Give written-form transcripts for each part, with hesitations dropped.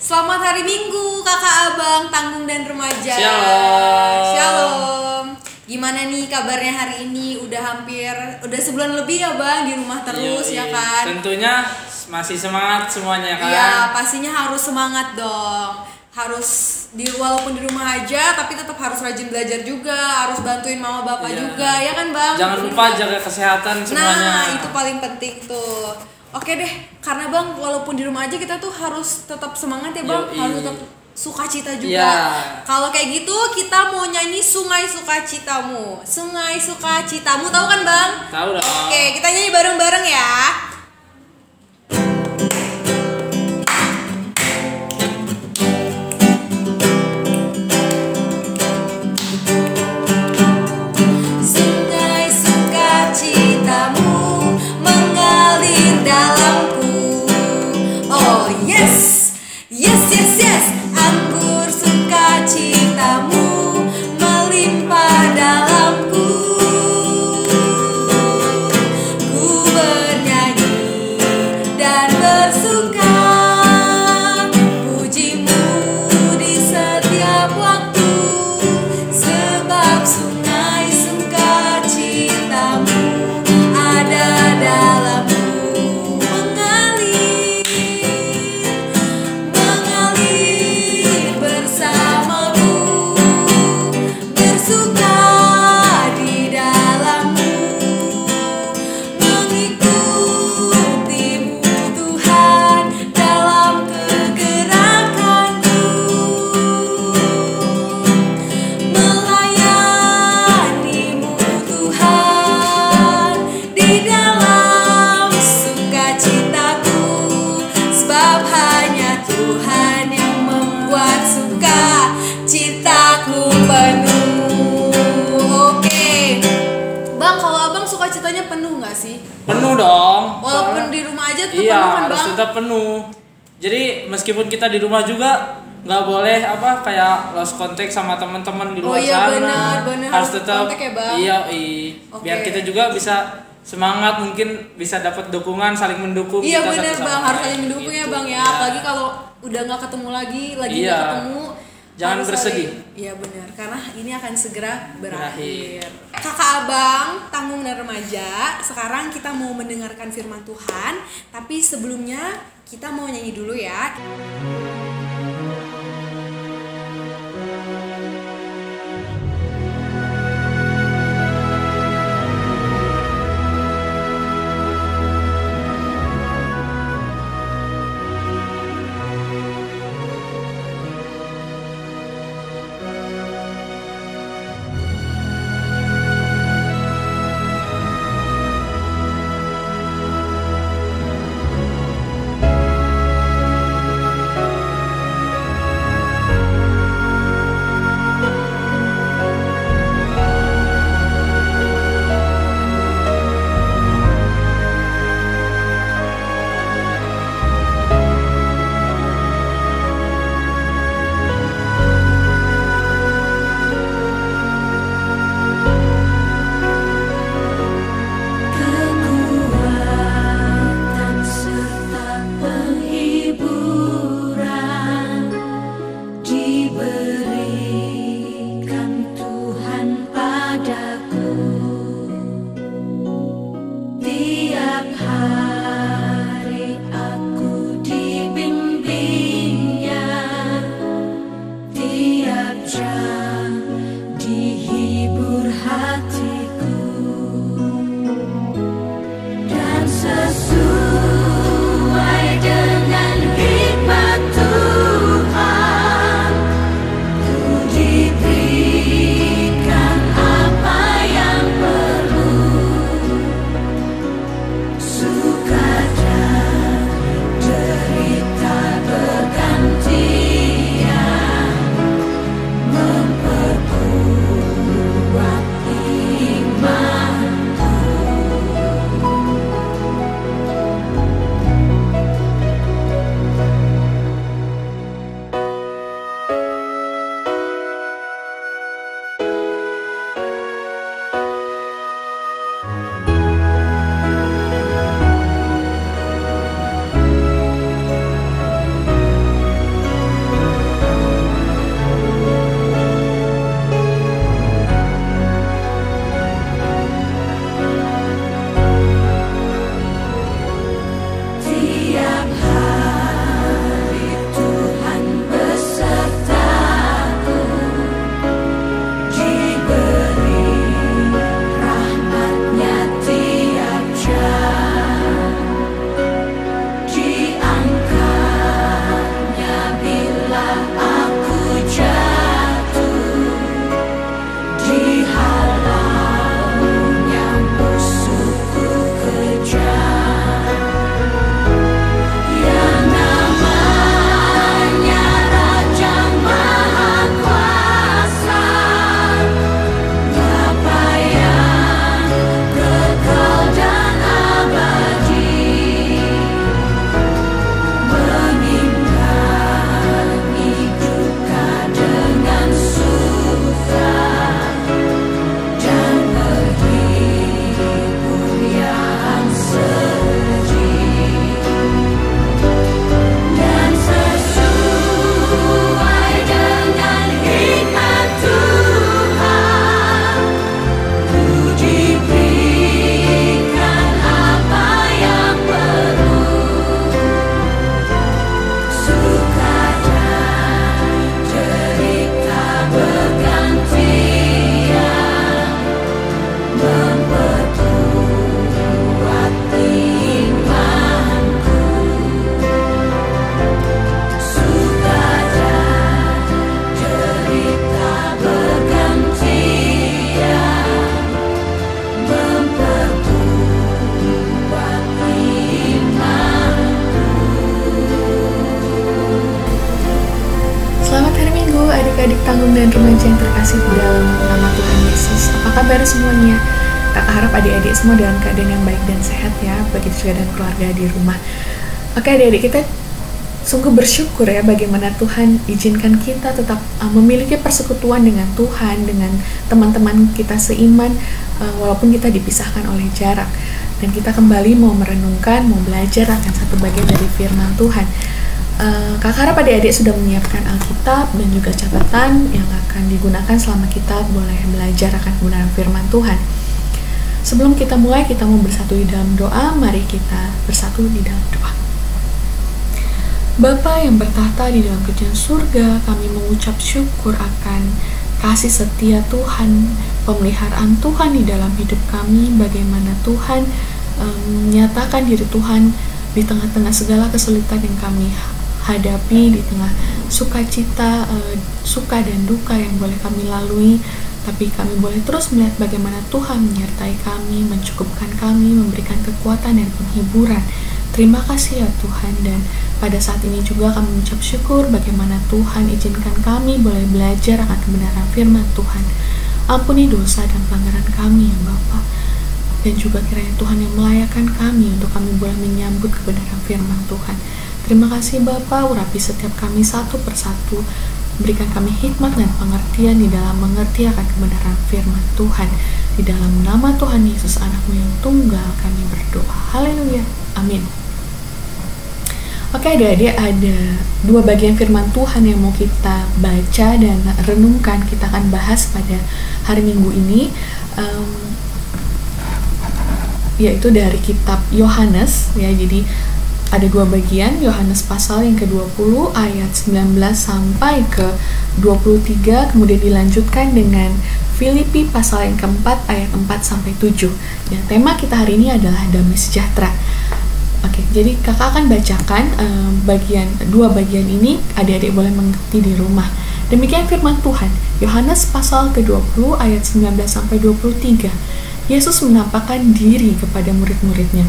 Selamat hari Minggu, kakak abang, tanggung dan remaja. Shalom. Shalom. Gimana nih kabarnya hari ini? Udah sebulan lebih ya bang di rumah terus. Yoi. Ya kan? Tentunya masih semangat semuanya kan? Iya, pastinya harus semangat dong. Harus walaupun di rumah aja, tapi tetap harus rajin belajar juga, harus bantuin mama bapak juga, ya kan bang? Jangan lupa jaga kesehatan semuanya. Nah, itu paling penting tuh. Oke deh, karena bang walaupun di rumah aja kita tuh harus tetap semangat ya bang, Yoi. harus tetap sukacita juga. Iya. Kalau kayak gitu kita mau nyanyi Sungai Sukacitamu. Sungai Sukacitamu, tahu kan bang? Tahu dong. Oke, kita nyanyi bareng-bareng ya. Sungai Sukacitamu mengalir dalamku. Oh yes, yes, yes, yes. Anggur sukacitamu melimpah dalamku. Ku bernyanyi dan bersuka, pujimu di setiap waktu, sebab sungai sukacitamu ada dalamku. Mengalir bersamamu, bersuka di dalammu, mengikutimu Tuhan dalam kegerakanku, melayanimu Tuhan di dalam sukacitaku, sebab hanya Tuhan yang membuat sukacitaku penuh. Oke bang, kalau abang sukacitanya penuh nggak sih? Penuh dong. Walaupun di rumah aja tetap Iya, penuh kan harus bang? tetap penuh. Jadi meskipun kita di rumah juga nggak boleh kayak lost contact sama teman-teman di Oh luar iya, sana. benar, harus harus tetap kontak ya, Bang? Iya, Oke. biar kita juga bisa semangat, mungkin bisa dapat dukungan, saling mendukung. Iya kita benar satu sama bang, harus lain. saling mendukung ya Gitu. bang ya. Iya. Apalagi kalau udah nggak ketemu lagi nggak Iya. ketemu. Jangan harus bersedih. saling- Iya benar, karena ini akan segera berakhir. Berakhir. Kakak abang, tanggung dan remaja. Sekarang kita mau mendengarkan firman Tuhan, tapi sebelumnya kita mau nyanyi dulu ya. adik-adik tanggung dan remaja yang terkasih di dalam nama Tuhan Yesus. Apa kabar semuanya? Kakak harap adik-adik semua dalam keadaan yang baik dan sehat ya, begitu juga dengan keluarga di rumah. Oke adik-adik, kita sungguh bersyukur ya bagaimana Tuhan izinkan kita tetap memiliki persekutuan dengan Tuhan, dengan teman-teman kita seiman, walaupun kita dipisahkan oleh jarak. Dan kita kembali mau merenungkan, mau belajar akan satu bagian dari firman Tuhan. Kakak harap adik-adik sudah menyiapkan Alkitab dan juga catatan yang akan digunakan selama kita boleh belajar akan kebenaran firman Tuhan. Sebelum kita mulai, kita mau bersatu di dalam doa. Mari kita bersatu di dalam doa. Bapa yang bertahta di dalam kerajaan surga, kami mengucap syukur akan kasih setia Tuhan, pemeliharaan Tuhan di dalam hidup kami, bagaimana Tuhan menyatakan diri Tuhan di tengah-tengah segala kesulitan yang kami hadapi, di tengah sukacita, suka dan duka yang boleh kami lalui, tapi kami boleh terus melihat bagaimana Tuhan menyertai kami, mencukupkan kami, memberikan kekuatan dan penghiburan. Terima kasih ya Tuhan, dan pada saat ini juga kami mengucap syukur bagaimana Tuhan izinkan kami boleh belajar akan kebenaran firman Tuhan. Ampuni dosa dan pelanggaran kami ya Bapa, dan juga kiranya Tuhan yang melayakkan kami untuk kami boleh menyambut kebenaran firman Tuhan. Terima kasih Bapa, urapi setiap kami satu persatu, berikan kami hikmat dan pengertian di dalam mengerti akan kebenaran firman Tuhan. Di dalam nama Tuhan Yesus anakmu yang tunggal kami berdoa. Haleluya, amin. Oke adik-adik, ada dua bagian firman Tuhan yang mau kita baca dan renungkan. Kita akan bahas pada hari Minggu ini, yaitu dari kitab Yohanes ya. Jadi ada dua bagian, Yohanes pasal yang ke-20 ayat 19 sampai ke 23, kemudian dilanjutkan dengan Filipi pasal yang keempat ayat 4 sampai 7. Ya, tema kita hari ini adalah damai sejahtera. Oke, jadi kakak akan bacakan dua bagian ini, adik-adik boleh mengerti di rumah. Demikian firman Tuhan, Yohanes pasal ke-20 ayat 19 sampai 23. Yesus menampakkan diri kepada murid-muridnya.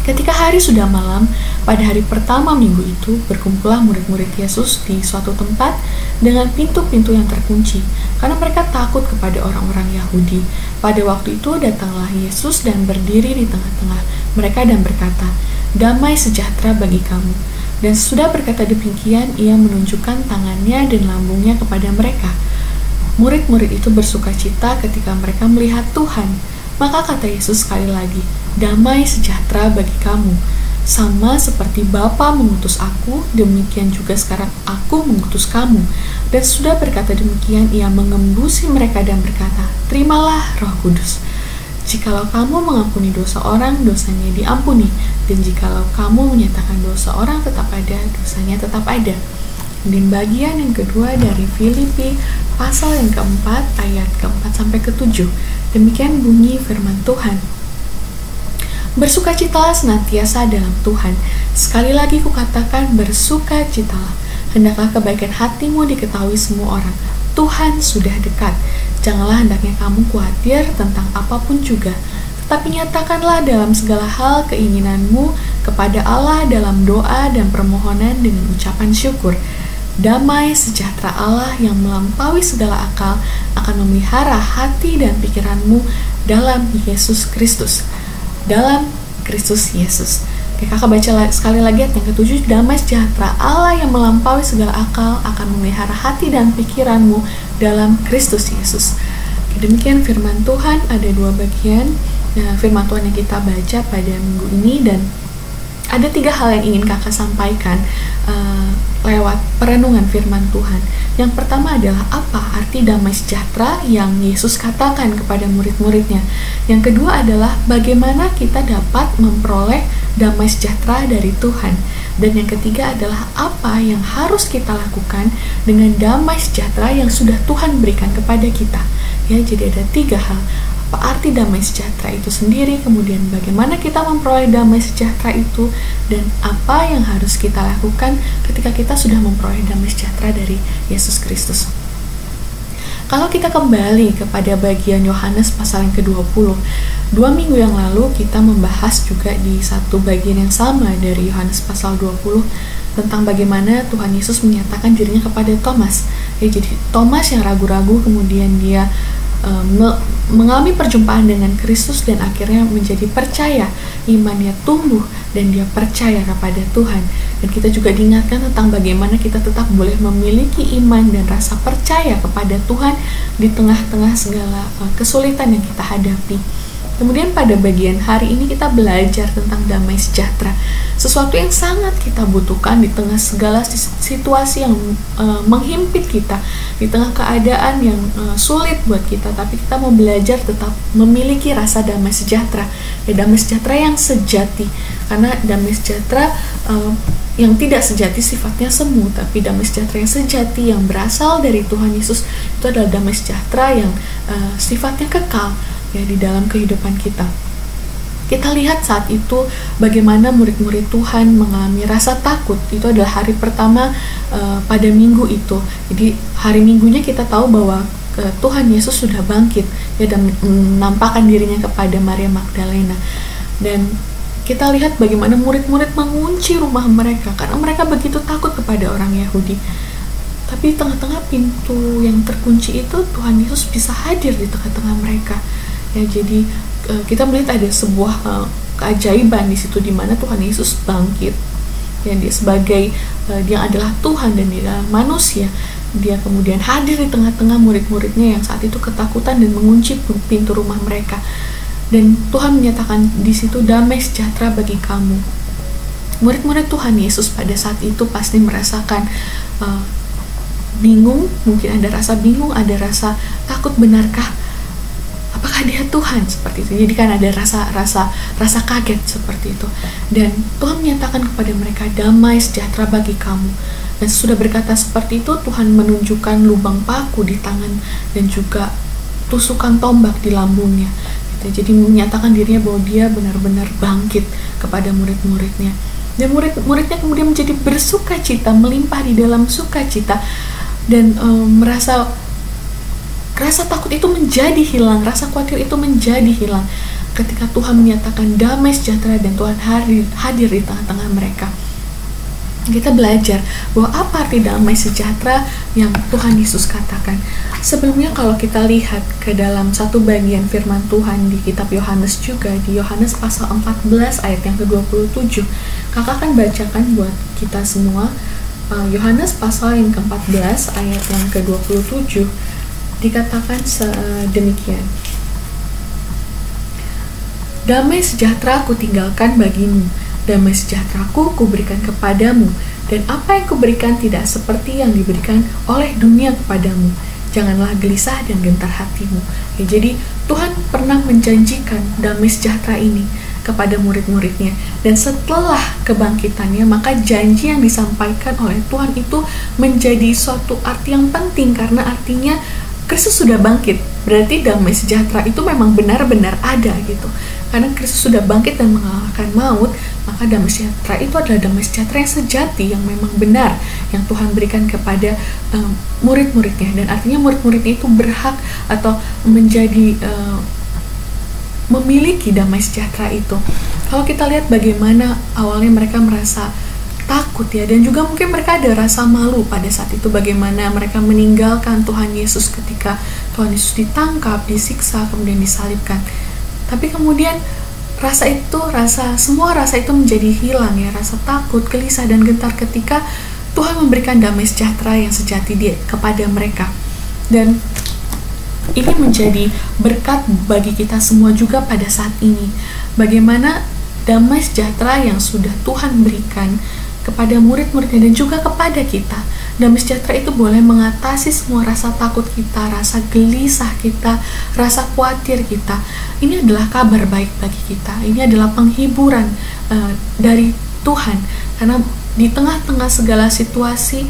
Ketika hari sudah malam, pada hari pertama minggu itu, berkumpullah murid-murid Yesus di suatu tempat dengan pintu-pintu yang terkunci, karena mereka takut kepada orang-orang Yahudi. Pada waktu itu datanglah Yesus dan berdiri di tengah-tengah mereka dan berkata, "Damai sejahtera bagi kamu." Dan sesudah berkata demikian, ia menunjukkan tangannya dan lambungnya kepada mereka. Murid-murid itu bersukacita ketika mereka melihat Tuhan. Maka kata Yesus sekali lagi, "Damai sejahtera bagi kamu. Sama seperti Bapa mengutus aku, demikian juga sekarang aku mengutus kamu." Dan sudah berkata demikian, ia mengembusi mereka dan berkata, "Terimalah Roh Kudus. Jikalau kamu mengampuni dosa orang, dosanya diampuni. Dan jikalau kamu menyatakan dosa orang tetap ada, dosanya tetap ada." Dan bagian yang kedua dari Filipi pasal yang keempat ayat keempat sampai ke-7. Demikian bunyi firman Tuhan. "Bersukacitalah senantiasa dalam Tuhan. Sekali lagi kukatakan, bersukacitalah. Hendaklah kebaikan hatimu diketahui semua orang. Tuhan sudah dekat. Janganlah hendaknya kamu khawatir tentang apapun juga, tetapi nyatakanlah dalam segala hal keinginanmu kepada Allah dalam doa dan permohonan dengan ucapan syukur. Damai sejahtera Allah yang melampaui segala akal akan memelihara hati dan pikiranmu dalam Yesus Kristus." Dalam Kristus Yesus. Oke, kakak baca sekali lagi ayat yang ke-7. "Damai sejahtera Allah yang melampaui segala akal akan memelihara hati dan pikiranmu dalam Kristus Yesus." Oke, demikian firman Tuhan. Ada dua bagian firman Tuhan yang kita baca pada minggu ini, dan ada 3 hal yang ingin kakak sampaikan lewat perenungan firman Tuhan. Yang pertama adalah apa arti damai sejahtera yang Yesus katakan kepada murid-muridnya. Yang kedua adalah bagaimana kita dapat memperoleh damai sejahtera dari Tuhan. Dan yang ketiga adalah apa yang harus kita lakukan dengan damai sejahtera yang sudah Tuhan berikan kepada kita. Ya, jadi ada 3 hal. Apa arti damai sejahtera itu sendiri, kemudian bagaimana kita memperoleh damai sejahtera itu, dan apa yang harus kita lakukan ketika kita sudah memperoleh damai sejahtera dari Yesus Kristus. Kalau kita kembali kepada bagian Yohanes pasal yang ke-20, 2 minggu yang lalu kita membahas juga di satu bagian yang sama dari Yohanes pasal 20 tentang bagaimana Tuhan Yesus menyatakan dirinya kepada Thomas. Ya, jadi Thomas yang ragu-ragu, kemudian dia mengalami perjumpaan dengan Kristus dan akhirnya menjadi percaya, imannya tumbuh dan dia percaya kepada Tuhan. Dan kita juga diingatkan tentang bagaimana kita tetap boleh memiliki iman dan rasa percaya kepada Tuhan di tengah-tengah segala kesulitan yang kita hadapi. Kemudian pada bagian hari ini kita belajar tentang damai sejahtera, sesuatu yang sangat kita butuhkan di tengah segala situasi yang menghimpit kita, di tengah keadaan yang sulit buat kita, tapi kita mau belajar tetap memiliki rasa damai sejahtera, ya damai sejahtera yang sejati, karena damai sejahtera yang tidak sejati sifatnya semu, tapi damai sejahtera yang sejati yang berasal dari Tuhan Yesus itu adalah damai sejahtera yang sifatnya kekal, ya di dalam kehidupan kita. Kita lihat saat itu bagaimana murid-murid Tuhan mengalami rasa takut. Itu adalah hari pertama pada minggu itu. Jadi hari minggunya kita tahu bahwa Tuhan Yesus sudah bangkit, ya, dan menampakkan dirinya kepada Maria Magdalena. Dan kita lihat bagaimana murid-murid mengunci rumah mereka karena mereka begitu takut kepada orang Yahudi. Tapi di tengah-tengah pintu yang terkunci itu Tuhan Yesus bisa hadir di tengah-tengah mereka. Ya, jadi kita melihat ada sebuah keajaiban di situ di mana Tuhan Yesus bangkit. Ya, dia sebagai dia adalah Tuhan dan dia adalah manusia. Dia kemudian hadir di tengah-tengah murid-muridnya yang saat itu ketakutan dan mengunci pintu rumah mereka. Dan Tuhan menyatakan di situ damai sejahtera bagi kamu. Murid-murid Tuhan Yesus pada saat itu pasti merasakan bingung, mungkin ada rasa bingung, ada rasa takut, benarkah apakah dia Tuhan, seperti itu. Jadi kan ada rasa kaget seperti itu. Dan Tuhan menyatakan kepada mereka damai sejahtera bagi kamu. Dan sudah berkata seperti itu, Tuhan menunjukkan lubang paku di tangan dan juga tusukan tombak di lambungnya. Jadi menyatakan dirinya bahwa dia benar-benar bangkit kepada murid-muridnya. Dan murid-muridnya kemudian menjadi bersuka cita, melimpah di dalam sukacita, dan rasa takut itu menjadi hilang, rasa khawatir itu menjadi hilang ketika Tuhan menyatakan damai sejahtera dan Tuhan hadir di tengah-tengah mereka. Kita belajar bahwa apa arti damai sejahtera yang Tuhan Yesus katakan. Sebelumnya kalau kita lihat ke dalam satu bagian firman Tuhan di kitab Yohanes juga, di Yohanes pasal 14 ayat yang ke-27, kakak akan bacakan buat kita semua. Yohanes pasal yang ke-14 ayat yang ke-27 dikatakan demikian. Damai sejahtera ku tinggalkan bagimu, damai sejahteraku kuberikan kepadamu, dan apa yang kuberikan tidak seperti yang diberikan oleh dunia kepadamu. Janganlah gelisah dan gentar hatimu. Ya, jadi Tuhan pernah menjanjikan damai sejahtera ini kepada murid-muridnya, dan setelah kebangkitannya maka janji yang disampaikan oleh Tuhan itu menjadi suatu arti yang penting, karena artinya Kristus sudah bangkit, berarti damai sejahtera itu memang benar-benar ada gitu. Karena Kristus sudah bangkit dan mengalahkan maut, maka damai sejahtera itu adalah damai sejahtera yang sejati, yang memang benar, yang Tuhan berikan kepada murid-muridnya. Dan artinya murid-muridnya itu berhak atau menjadi memiliki damai sejahtera itu. Kalau kita lihat bagaimana awalnya mereka merasa takut, ya, dan juga mungkin mereka ada rasa malu pada saat itu, bagaimana mereka meninggalkan Tuhan Yesus ketika Tuhan Yesus ditangkap, disiksa, kemudian disalibkan. Tapi kemudian semua rasa itu menjadi hilang, ya, rasa takut, gelisah, dan gentar ketika Tuhan memberikan damai sejahtera yang sejati kepada mereka. Dan ini menjadi berkat bagi kita semua juga pada saat ini. Bagaimana damai sejahtera yang sudah Tuhan berikan kepada murid-muridnya dan juga kepada kita. Damai sejahtera itu boleh mengatasi semua rasa takut kita, rasa gelisah kita, rasa khawatir kita. Ini adalah kabar baik bagi kita. Ini adalah penghiburan dari Tuhan, karena di tengah-tengah segala situasi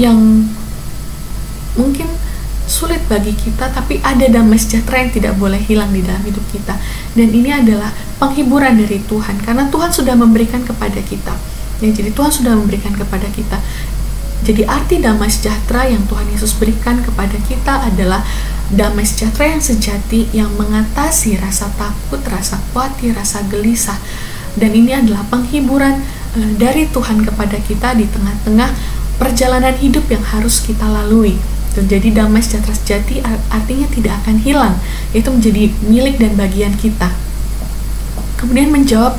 yang mungkin sulit bagi kita, tapi ada damai sejahtera yang tidak boleh hilang di dalam hidup kita. Dan ini adalah penghiburan dari Tuhan, karena Tuhan sudah memberikan kepada kita. Ya, jadi Tuhan sudah memberikan kepada kita. Jadi arti damai sejahtera yang Tuhan Yesus berikan kepada kita adalah damai sejahtera yang sejati, yang mengatasi rasa takut, rasa khawatir, rasa gelisah. Dan ini adalah penghiburan dari Tuhan kepada kita di tengah-tengah perjalanan hidup yang harus kita lalui. Jadi damai sejahtera sejati artinya tidak akan hilang, itu menjadi milik dan bagian kita. Kemudian menjawab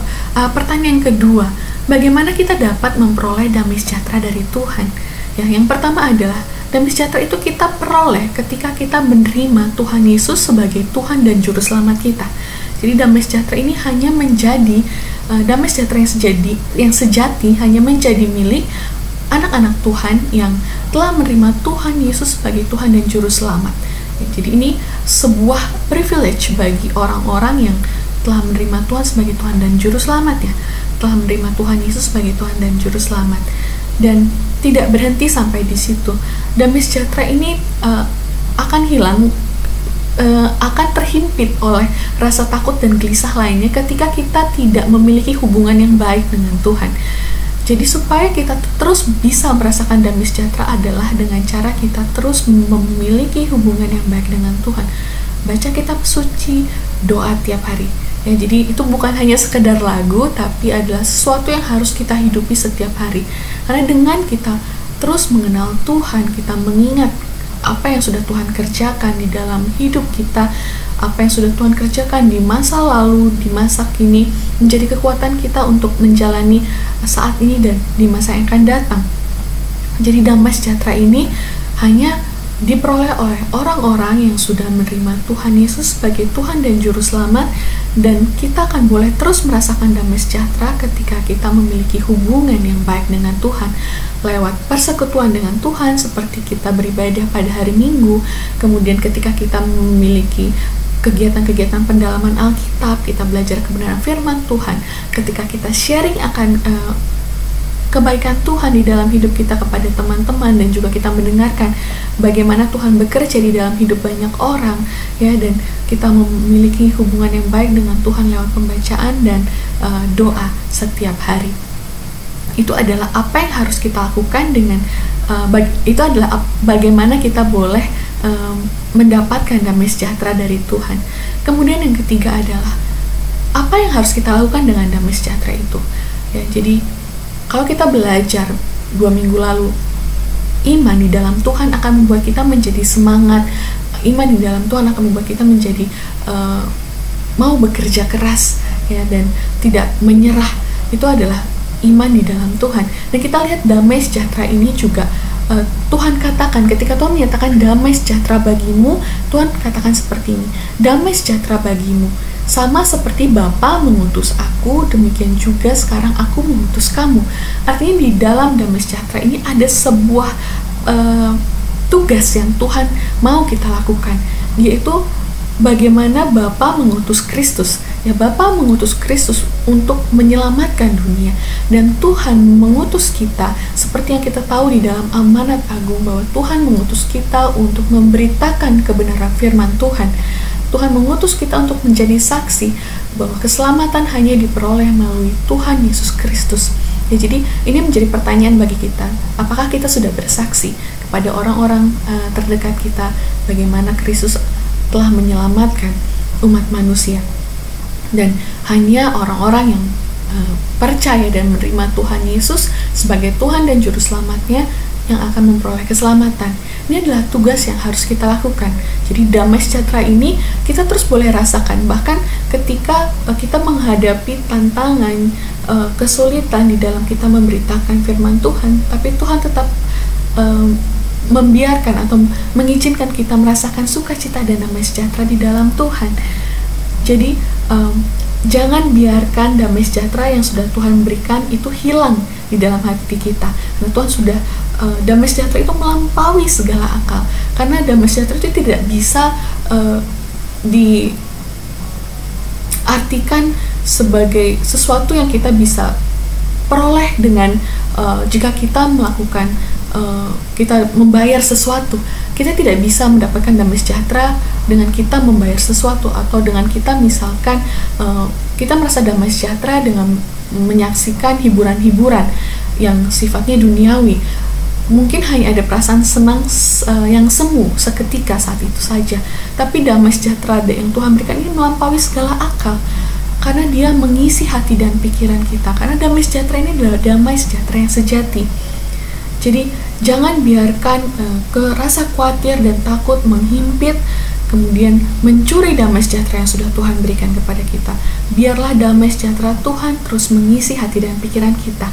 pertanyaan kedua, bagaimana kita dapat memperoleh damai sejahtera dari Tuhan? Ya, yang pertama adalah damai sejahtera itu kita peroleh ketika kita menerima Tuhan Yesus sebagai Tuhan dan Juru Selamat kita. Jadi damai sejahtera ini hanya menjadi damai sejahtera yang sejati hanya menjadi milik anak-anak Tuhan yang telah menerima Tuhan Yesus sebagai Tuhan dan Juru Selamat. Ya, jadi ini sebuah privilege bagi orang-orang yang telah menerima Tuhan sebagai Tuhan dan Juru Selamat, ya, telah menerima Tuhan Yesus sebagai Tuhan dan Juru Selamat. Dan tidak berhenti sampai di situ. Damai sejahtera ini akan hilang, akan terhimpit oleh rasa takut dan gelisah lainnya ketika kita tidak memiliki hubungan yang baik dengan Tuhan. Jadi supaya kita terus bisa merasakan damai sejahtera adalah dengan cara kita terus memiliki hubungan yang baik dengan Tuhan. Baca kitab suci, doa tiap hari. Ya, jadi itu bukan hanya sekedar lagu, tapi adalah sesuatu yang harus kita hidupi setiap hari. Karena dengan kita terus mengenal Tuhan, kita mengingat apa yang sudah Tuhan kerjakan di dalam hidup kita, apa yang sudah Tuhan kerjakan di masa lalu, di masa kini, menjadi kekuatan kita untuk menjalani saat ini dan di masa yang akan datang. Jadi damai sejahtera ini hanya diperoleh oleh orang-orang yang sudah menerima Tuhan Yesus sebagai Tuhan dan Juru Selamat, dan kita akan boleh terus merasakan damai sejahtera ketika kita memiliki hubungan yang baik dengan Tuhan lewat persekutuan dengan Tuhan, seperti kita beribadah pada hari Minggu, kemudian ketika kita memiliki kegiatan-kegiatan pendalaman Alkitab, kita belajar kebenaran firman Tuhan, ketika kita sharing akan kebaikan Tuhan di dalam hidup kita kepada teman-teman, dan juga kita mendengarkan bagaimana Tuhan bekerja di dalam hidup banyak orang, ya, dan kita memiliki hubungan yang baik dengan Tuhan lewat pembacaan dan doa setiap hari. Itu adalah apa yang harus kita lakukan dengan itu adalah bagaimana kita boleh mendapatkan damai sejahtera dari Tuhan. Kemudian yang ketiga adalah apa yang harus kita lakukan dengan damai sejahtera itu. Ya, jadi kalau kita belajar 2 minggu lalu, iman di dalam Tuhan akan membuat kita menjadi semangat. Iman di dalam Tuhan akan membuat kita menjadi mau bekerja keras, ya, dan tidak menyerah. Itu adalah iman di dalam Tuhan. Dan kita lihat damai sejahtera ini juga Tuhan katakan, ketika Tuhan menyatakan damai sejahtera bagimu, Tuhan katakan seperti ini, damai sejahtera bagimu, sama seperti Bapa mengutus aku, demikian juga sekarang aku mengutus kamu. Artinya di dalam damai sejahtera ini ada sebuah tugas yang Tuhan mau kita lakukan, yaitu bagaimana Bapa mengutus Kristus. Ya, Bapa mengutus Kristus untuk menyelamatkan dunia, dan Tuhan mengutus kita seperti yang kita tahu di dalam amanat agung bahwa Tuhan mengutus kita untuk memberitakan kebenaran firman Tuhan. Tuhan mengutus kita untuk menjadi saksi bahwa keselamatan hanya diperoleh melalui Tuhan Yesus Kristus. Ya, jadi ini menjadi pertanyaan bagi kita, apakah kita sudah bersaksi kepada orang-orang terdekat kita bagaimana Kristus telah menyelamatkan umat manusia. Dan hanya orang-orang yang percaya dan menerima Tuhan Yesus sebagai Tuhan dan Juru Selamatnya yang akan memperoleh keselamatan. Ini adalah tugas yang harus kita lakukan. Jadi damai sejahtera ini kita terus boleh rasakan, bahkan ketika kita menghadapi tantangan, kesulitan di dalam kita memberitakan firman Tuhan, tapi Tuhan tetap membiarkan atau mengizinkan kita merasakan sukacita dan damai sejahtera di dalam Tuhan. Jadi jangan biarkan damai sejahtera yang sudah Tuhan berikan itu hilang di dalam hati kita. Karena Tuhan sudah damai sejahtera itu melampaui segala akal. Karena damai sejahtera itu tidak bisa diartikan sebagai sesuatu yang kita bisa peroleh dengan jika kita melakukan kita membayar sesuatu. Kita tidak bisa mendapatkan damai sejahtera dengan kita membayar sesuatu, atau dengan kita misalkan kita merasa damai sejahtera dengan menyaksikan hiburan-hiburan yang sifatnya duniawi. mungkin hanya ada perasaan senang yang semu seketika saat itu saja, tapi damai sejahtera yang Tuhan berikan ini melampaui segala akal, karena dia mengisi hati dan pikiran kita. Karena damai sejahtera ini adalah damai sejahtera yang sejati. Jadi jangan biarkan rasa khawatir dan takut menghimpit, kemudian mencuri damai sejahtera yang sudah Tuhan berikan kepada kita. Biarlah damai sejahtera Tuhan terus mengisi hati dan pikiran kita.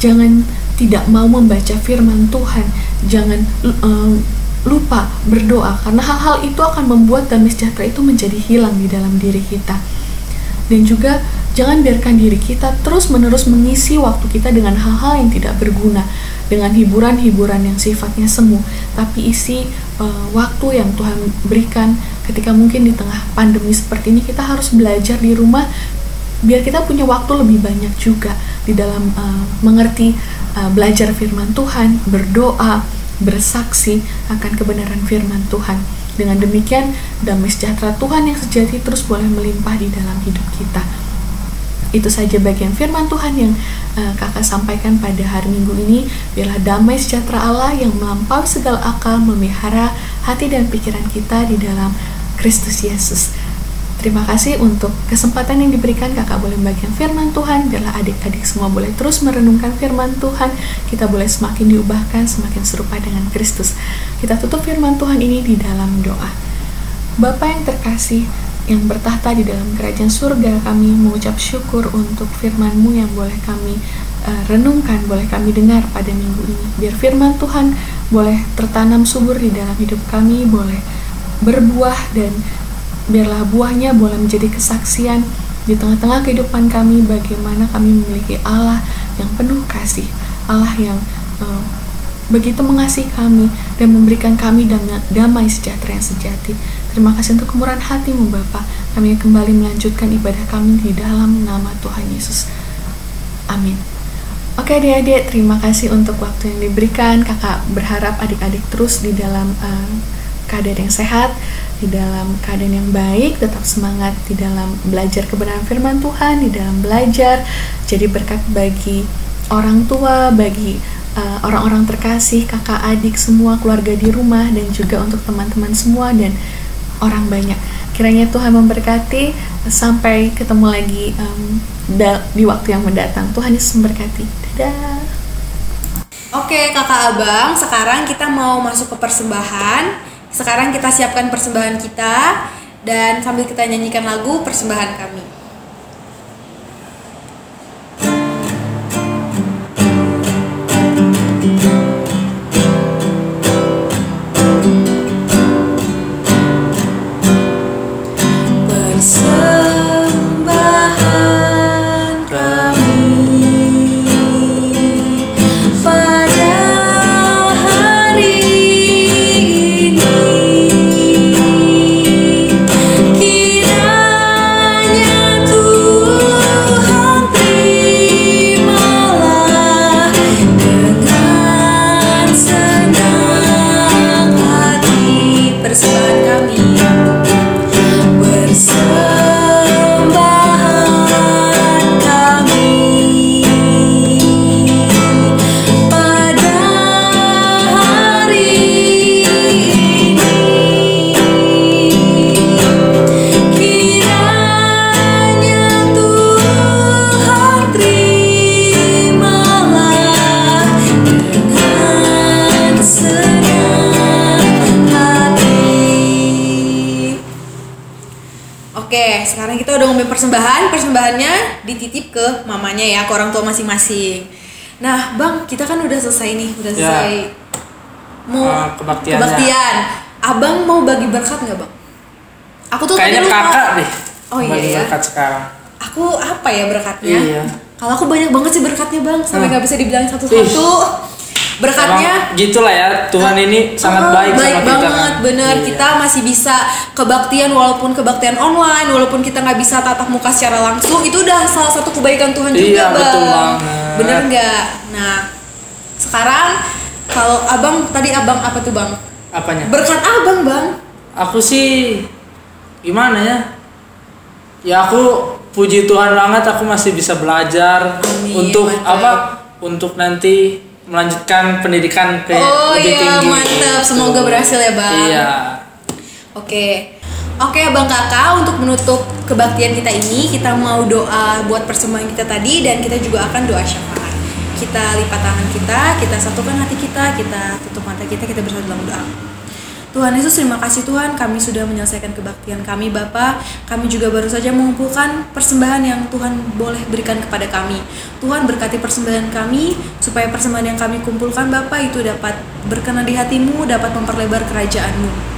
Jangan tidak mau membaca firman Tuhan, jangan lupa berdoa, karena hal-hal itu akan membuat damai sejahtera itu menjadi hilang di dalam diri kita. Dan juga jangan biarkan diri kita terus-menerus mengisi waktu kita dengan hal-hal yang tidak berguna, dengan hiburan-hiburan yang sifatnya semu, tapi isi waktu yang Tuhan berikan ketika mungkin di tengah pandemi seperti ini kita harus belajar di rumah, biar kita punya waktu lebih banyak juga di dalam mengerti, belajar firman Tuhan, berdoa, bersaksi akan kebenaran firman Tuhan. Dengan demikian, damai sejahtera Tuhan yang sejati terus boleh melimpah di dalam hidup kita. Itu saja bagian firman Tuhan yang kakak sampaikan pada hari Minggu ini. Biarlah damai sejahtera Allah yang melampaui segala akal memelihara hati dan pikiran kita di dalam Kristus Yesus. Terima kasih untuk kesempatan yang diberikan kakak boleh membagikan firman Tuhan. Biarlah adik-adik semua boleh terus merenungkan firman Tuhan. Kita boleh semakin diubahkan, semakin serupa dengan Kristus. Kita tutup firman Tuhan ini di dalam doa. Bapa yang terkasih, yang bertahta di dalam kerajaan surga, kami mengucap syukur untuk firman-Mu yang boleh kami renungkan, boleh kami dengar pada minggu ini. Biar firman Tuhan boleh tertanam subur di dalam hidup kami, boleh berbuah, dan biarlah buahnya boleh menjadi kesaksian di tengah-tengah kehidupan kami, bagaimana kami memiliki Allah yang penuh kasih, Allah yang begitu mengasihi kami dan memberikan kami damai sejahtera yang sejati. Terima kasih untuk kemurahan hati-Mu Bapa. Kami kembali melanjutkan ibadah kami di dalam nama Tuhan Yesus. Amin. Oke adik-adik, terima kasih untuk waktu yang diberikan. Kakak berharap adik-adik terus di dalam keadaan yang sehat, di dalam keadaan yang baik, tetap semangat di dalam belajar kebenaran firman Tuhan, di dalam belajar jadi berkat bagi orang tua, bagi orang-orang terkasih, kakak, adik, semua keluarga di rumah, dan juga untuk teman-teman semua dan orang banyak. Kiranya Tuhan memberkati. Sampai ketemu lagi di waktu yang mendatang. Tuhan Yesus memberkati. Dadah. Oke kakak abang, sekarang kita mau masuk ke persembahan. Sekarang kita siapkan persembahan kita, dan sambil kita nyanyikan lagu persembahan kami. Oke, sekarang kita udah ngomongin persembahannya dititip ke mamanya ya, ke orang tua masing-masing. Nah, Bang, kita kan udah selesai nih, udah selesai mau kebaktian. Abang mau bagi berkat nggak, Bang? Aku tuh kayaknya kakak deh. Oh iya ya. Berkat sekarang. Aku apa ya berkatnya? Iya. Kalau aku banyak banget sih berkatnya, Bang, sampai nggak bisa dibilang satu-satu. Berkatnya emang gitulah ya, Tuhan ini sangat baik sama kita banget kan? bener. Iya. Kita masih bisa kebaktian walaupun kebaktian online, walaupun kita nggak bisa tatap muka secara langsung, itu udah salah satu kebaikan Tuhan juga, Bang. Betul banget. Bener nggak? Nah, sekarang kalau abang tadi abang apa tuh, Bang? Apanya? Berkat abang, Bang. Aku sih gimana ya? Ya aku puji Tuhan banget, aku masih bisa belajar. Amin, untuk mantap. apa? Untuk nanti melanjutkan pendidikan ke lebih tinggi. Mantap, semoga berhasil ya Bang. Iya. Oke Abang Kakak, untuk menutup kebaktian kita ini, kita mau doa buat persembahan kita tadi, dan kita juga akan doa syafaat. Kita lipat tangan kita satukan hati kita tutup mata kita bersatu dalam doa. Tuhan Yesus, terima kasih Tuhan, kami sudah menyelesaikan kebaktian kami Bapa. Kami juga baru saja mengumpulkan persembahan yang Tuhan boleh berikan kepada kami. Tuhan berkati persembahan kami, supaya persembahan yang kami kumpulkan Bapa itu dapat berkenan di hati-Mu, dapat memperlebar kerajaan-Mu.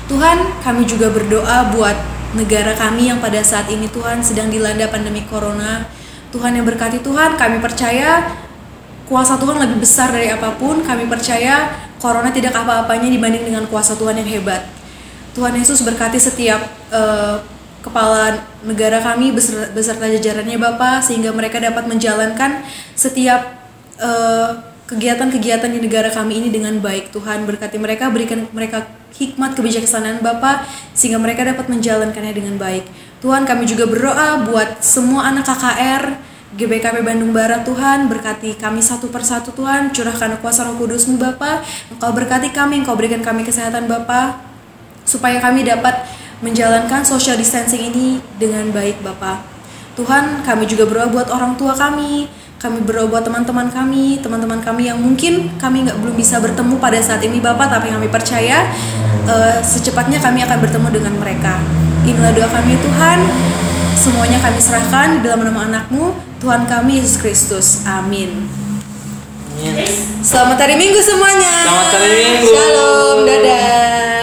Tuhan, kami juga berdoa buat negara kami yang pada saat ini Tuhan sedang dilanda pandemi corona. Tuhan yang berkati Tuhan, kami percaya kuasa Tuhan lebih besar dari apapun. Kami percaya corona tidak apa-apanya dibanding dengan kuasa Tuhan yang hebat. Tuhan Yesus berkati setiap kepala negara kami beserta jajarannya Bapa, sehingga mereka dapat menjalankan setiap kegiatan-kegiatan di negara kami ini dengan baik. Tuhan berkati mereka, berikan mereka hikmat kebijaksanaan Bapa, sehingga mereka dapat menjalankannya dengan baik. Tuhan, kami juga berdoa buat semua anak KKR GBKP Bandung Barat. Tuhan, berkati kami satu persatu Tuhan, curahkan kuasa Roh Kudus-Mu Bapa. Engkau berkati kami, Engkau berikan kami kesehatan Bapa, supaya kami dapat menjalankan social distancing ini dengan baik Bapa. Tuhan, kami juga berdoa buat orang tua kami berdoa buat teman-teman kami yang mungkin kami belum bisa bertemu pada saat ini Bapa, tapi kami percaya secepatnya kami akan bertemu dengan mereka. Inilah doa kami Tuhan, semuanya kami serahkan dalam nama anak-Mu, Tuhan kami Yesus Kristus. Amin. Selamat hari Minggu semuanya. Selamat hari Minggu. Shalom, dadah.